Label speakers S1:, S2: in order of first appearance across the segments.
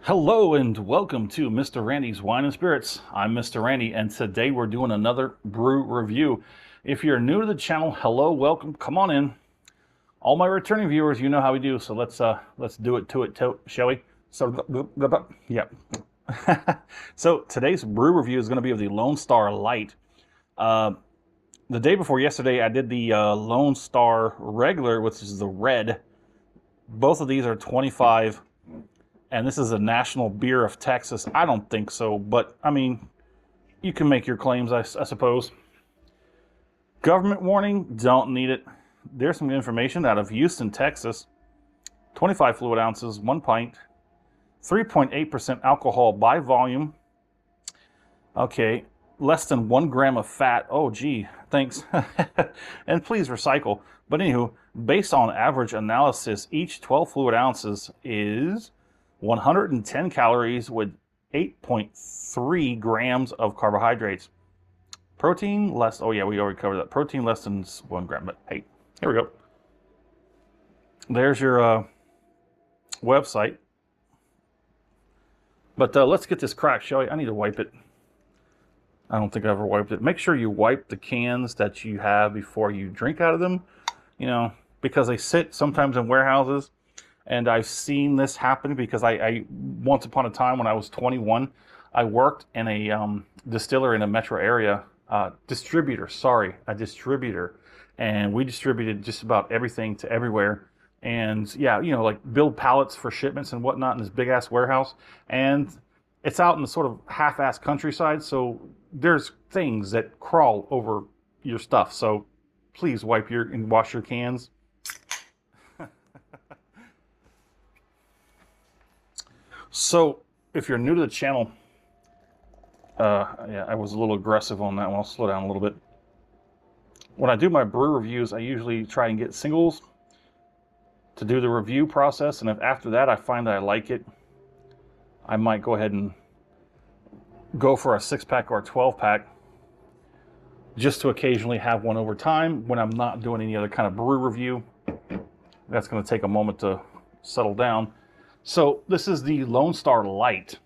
S1: Hello and welcome to Mr. Randy's Wine and Spirits. I'm Mr. Randy and today we're doing another brew review. If you're new to the channel, hello, welcome, come on in. All my returning viewers, you know how we do, so let's do it to it, shall we? So, yeah. So today's brew review is going to be of the Lone Star Light. The day before yesterday, I did the Lone Star Regular, which is the red. Both of these are 25. And this is a national beer of Texas. I don't think so, but I mean, you can make your claims, I suppose. Government warning, don't need it. There's some information out of Houston, Texas. 25 fluid ounces, 1 pint, 3.8% alcohol by volume. Okay, less than 1 gram of fat. Oh, gee, thanks. And please recycle. But anywho, based on average analysis, each 12 fluid ounces is 110 calories with 8.3 grams of carbohydrates. Protein less, oh yeah, we already covered that. Protein less than 1 gram, but hey, here we go. There's your website. But let's get this cracked, shall we? I need to wipe it. I don't think I ever wiped it. Make sure you wipe the cans that you have before you drink out of them, you know, because they sit sometimes in warehouses. And I've seen this happen because I once upon a time when I was 21, I worked in a distiller in a metro area, a distributor, and we distributed just about everything to everywhere. And yeah, you know, like build pallets for shipments and whatnot in this big ass warehouse. And it's out in the sort of half-ass countryside, so there's things that crawl over your stuff. So please wipe your and wash your cans. So, if you're new to the channel, yeah, I was a little aggressive on that one. I'll slow down a little bit. When I do my brew reviews, I usually try and get singles to do the review process, and if after that I find that I like it, I might go ahead and go for a 6-pack or a 12-pack, just to occasionally have one over time when I'm not doing any other kind of brew review. That's going to take a moment to settle down. So this is the Lone Star Light.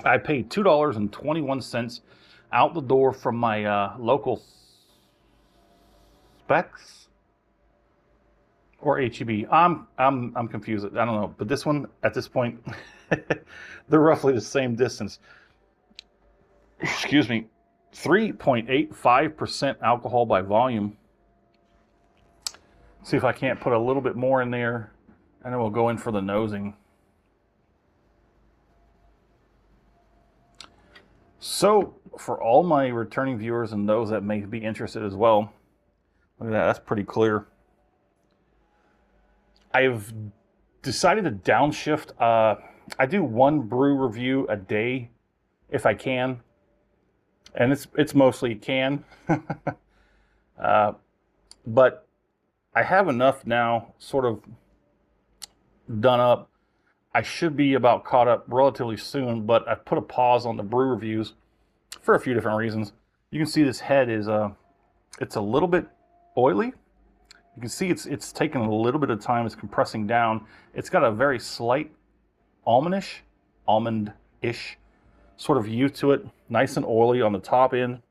S1: I paid $2.21 out the door from my local Specs or HEB. I'm confused. I don't know, but this one at this point, they're roughly the same distance. Excuse me, 3.85% alcohol by volume. See if I can't put a little bit more in there. And then we'll go in for the nosing. So, for all my returning viewers and those that may be interested as well, look at that, that's pretty clear. I've decided to downshift. I do one brew review a day if I can. And it's mostly can. But I have enough now, sort of done up. I should be about caught up relatively soon, but I've put a pause on the brew reviews for a few different reasons. You can see this head is it's a little bit oily. You can see it's taken a little bit of time. It's compressing down. It's got a very slight almond-ish sort of hue to it. Nice and oily on the top end.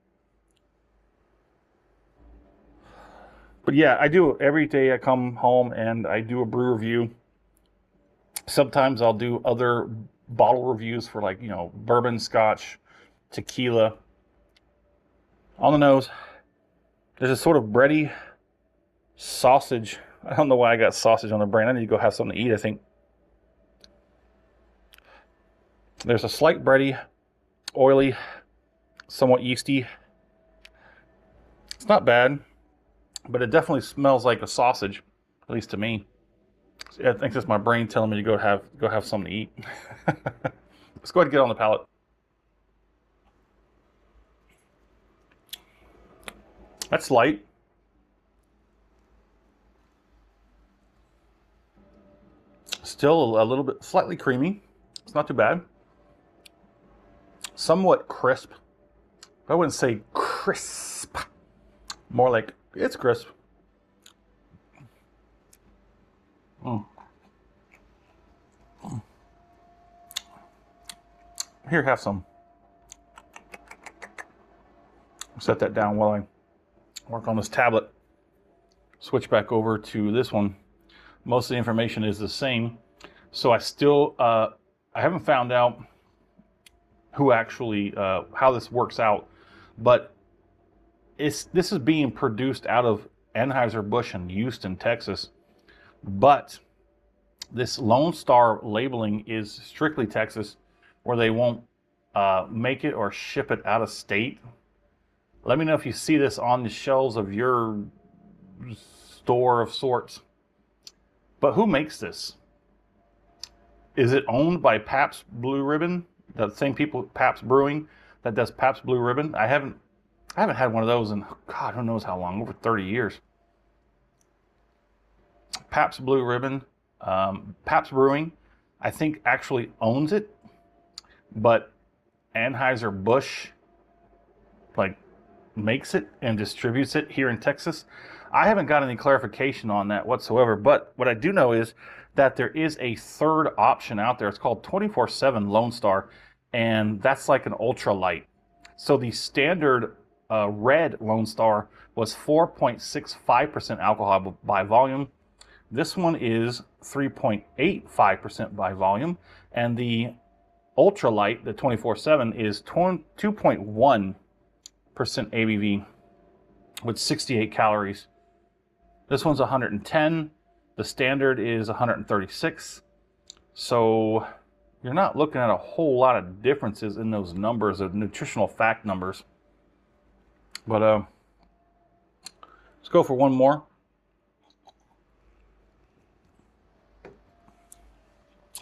S1: But yeah, I do every day. I come home and I do a brew review. Sometimes I'll do other bottle reviews for, like, you know, bourbon, scotch, tequila. On the nose, there's a sort of bready sausage. I don't know why I got sausage on the brain. I need to go have something to eat, I think. There's a slight bready, oily, somewhat yeasty. It's not bad, but it definitely smells like a sausage, at least to me. I think that's my brain telling me to go have something to eat. Let's go ahead and get on the palate. That's light. Still a little bit slightly creamy. It's not too bad. Somewhat crisp. I wouldn't say crisp. More like it's crisp. Here, have some. Set that down while I work on this tablet. Switch back over to this one. Most of the information is the same. So I still, I haven't found out who actually, how this works out, but this is being produced out of Anheuser-Busch in Houston, Texas. But this Lone Star labeling is strictly Texas, where they won't make it or ship it out of state. Let me know if you see this on the shelves of your store of sorts. But who makes this? Is it owned by Pabst Blue Ribbon? The same people, Pabst Brewing, that does Pabst Blue Ribbon? I haven't had one of those in, God, who knows how long, over 30 years. Pabst Blue Ribbon, Pabst Brewing, I think actually owns it, but Anheuser-Busch, like, makes it and distributes it here in Texas. I haven't got any clarification on that whatsoever, but what I do know is that there is a third option out there. It's called 24/7 Lone Star, and that's like an ultra light. So the standard red Lone Star was 4.65% alcohol by volume. This one is 3.85% by volume, and the ultra light, the 24/7, is 2.1% ABV with 68 calories. This one's 110. The standard is 136. So you're not looking at a whole lot of differences in those numbers, of nutritional fact numbers. But let's go for one more.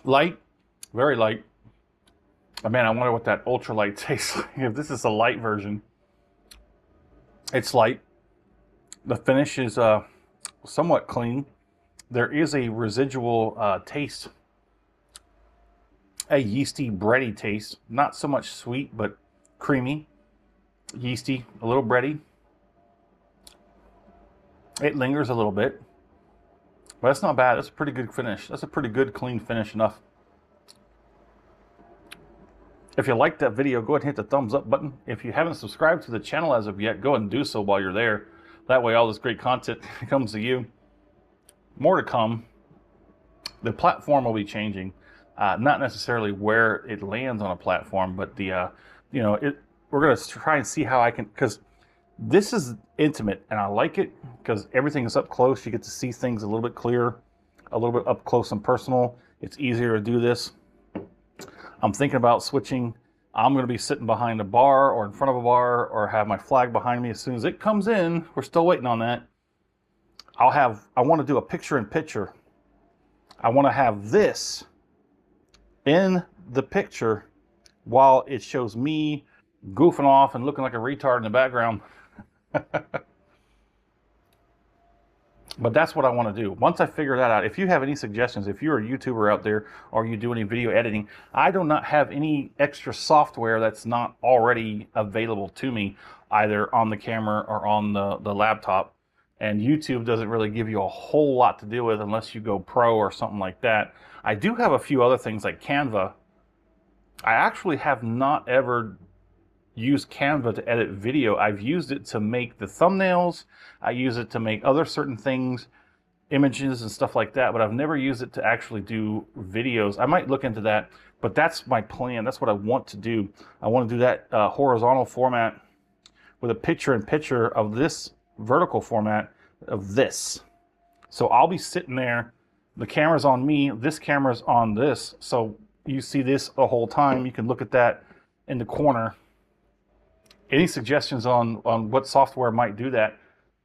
S1: Light, very light. Oh, man, I wonder what that ultralight tastes like. If this is a light version, it's light. The finish is somewhat clean. There is a residual taste, a yeasty, bready taste. Not so much sweet, but creamy, yeasty, a little bready. It lingers a little bit, but that's not bad. That's a pretty good finish. That's a pretty good, clean finish enough. If you liked that video, go ahead and hit the thumbs up button. If you haven't subscribed to the channel as of yet, go ahead and do so while you're there. That way all this great content comes to you. More to come. The platform will be changing. Not necessarily where it lands on a platform, but the, we're going to try and see how I can, because this is intimate and I like it because everything is up close. You get to see things a little bit clearer, a little bit up close and personal. It's easier to do this. I'm thinking about switching. I'm going to be sitting behind a bar or in front of a bar or have my flag behind me as soon as it comes in. We're still waiting on that. I want to do a picture-in-picture. I want to have this in the picture while it shows me goofing off and looking like a retard in the background. But that's what I want to do. Once I figure that out, if you have any suggestions, if you're a YouTuber out there or you do any video editing, I do not have any extra software that's not already available to me, either on the camera or on the laptop. And YouTube doesn't really give you a whole lot to deal with unless you go pro or something like that. I do have a few other things like Canva. I actually have not ever used Canva to edit video. I've used it to make the thumbnails. I use it to make other certain things, images and stuff like that, but I've never used it to actually do videos. I might look into that, but that's my plan. That's what I want to do. I want to do that horizontal format with a picture-in-picture of this vertical format of this. So I'll be sitting there, the camera's on me, this camera's on this, so you see this the whole time. You can look at that in the corner. Any suggestions on what software might do that?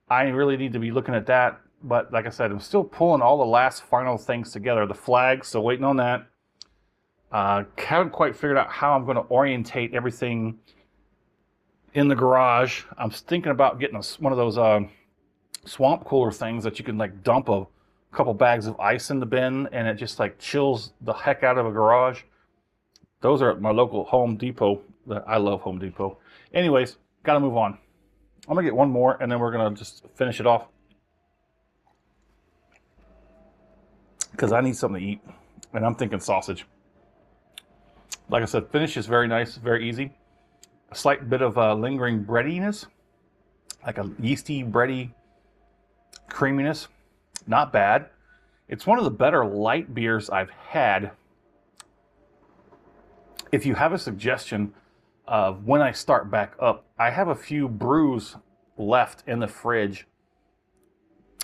S1: I really need to be looking at that. But like I said, I'm still pulling all the last final things together. The flag, still waiting on that. Haven't quite figured out how I'm going to orientate everything in the garage. I'm thinking about getting one of those swamp cooler things that you can like dump a couple bags of ice in the bin and it just like chills the heck out of a garage. Those are at my local Home Depot. I love Home Depot. Anyways, got to move on. I'm going to get one more, and then we're going to just finish it off. Because I need something to eat, and I'm thinking sausage. Like I said, finish is very nice, very easy. A slight bit of lingering breadiness, like a yeasty, bready creaminess. Not bad. It's one of the better light beers I've had. If you have a suggestion of when I start back up, I have a few brews left in the fridge,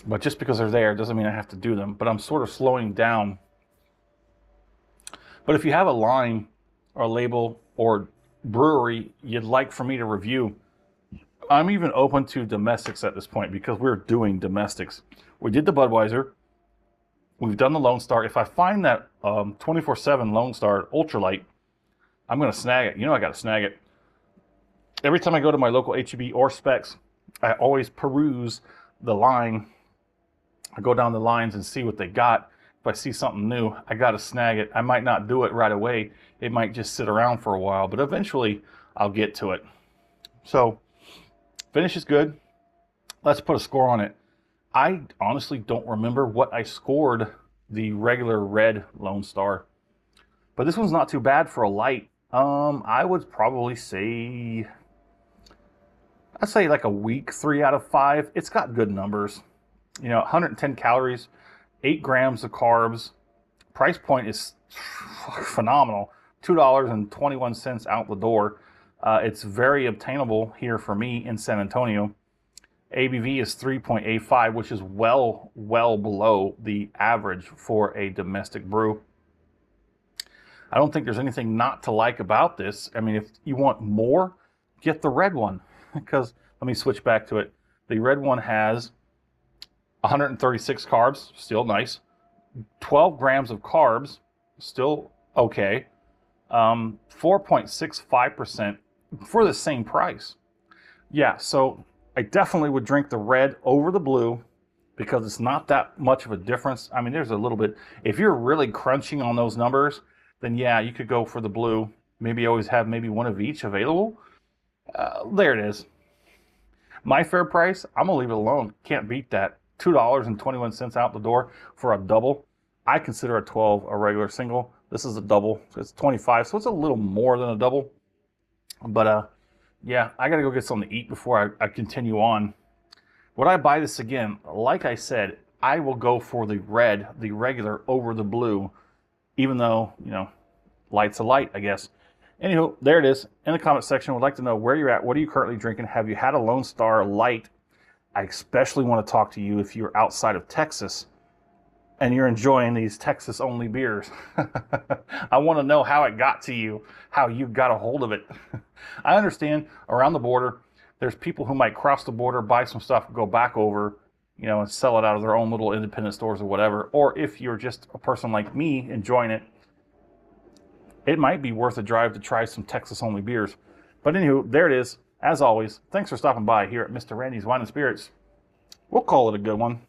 S1: but just because they're there doesn't mean I have to do them. But I'm sort of slowing down. But if you have a line or a label or brewery you'd like for me to review, I'm even open to domestics at this point because we're doing domestics. We did the Budweiser. We've done the Lone Star. If I find that 24/7 Lone Star Ultralight, I'm going to snag it. You know I got to snag it. Every time I go to my local HEB or Specs, I always peruse the line. I go down the lines and see what they got. If I see something new, I got to snag it. I might not do it right away. It might just sit around for a while, but eventually I'll get to it. So, finish is good. Let's put a score on it. I honestly don't remember what I scored the regular red Lone Star, but this one's not too bad for a light. I would probably say, I'd say like a weak 3 out of 5. It's got good numbers. You know, 110 calories, 8 grams of carbs. Price point is phenomenal. $2.21 out the door. It's very obtainable here for me in San Antonio. ABV is 3.85, which is well below the average for a domestic brew. I don't think there's anything not to like about this. I mean, if you want more, get the red one. Because, let me switch back to it. The red one has 136 carbs, still nice. 12 grams of carbs, still okay. 4.65% for the same price. Yeah, so I definitely would drink the red over the blue because it's not that much of a difference. I mean, there's a little bit. If you're really crunching on those numbers, then yeah, you could go for the blue. Maybe always have maybe one of each available. There it is. My fair price, I'm going to leave it alone. Can't beat that. $2.21 out the door for a double. I consider a 12 a regular single. This is a double. So it's 25, so it's a little more than a double. But yeah, I got to go get something to eat before I continue on. Would I buy this again? Like I said, I will go for the red, the regular, over the blue, even though, you know, light's a light, I guess. Anywho, there it is. In the comment section, would like to know where you're at. What are you currently drinking? Have you had a Lone Star Light? I especially want to talk to you if you're outside of Texas and you're enjoying these Texas-only beers. I want to know how it got to you, how you got a hold of it. I understand around the border, there's people who might cross the border, buy some stuff, go back over, you know, and sell it out of their own little independent stores or whatever. Or if you're just a person like me enjoying it, it might be worth a drive to try some Texas-only beers. But anywho, there it is. As always, thanks for stopping by here at Mr. Randy's Wine and Spirits. We'll call it a good one.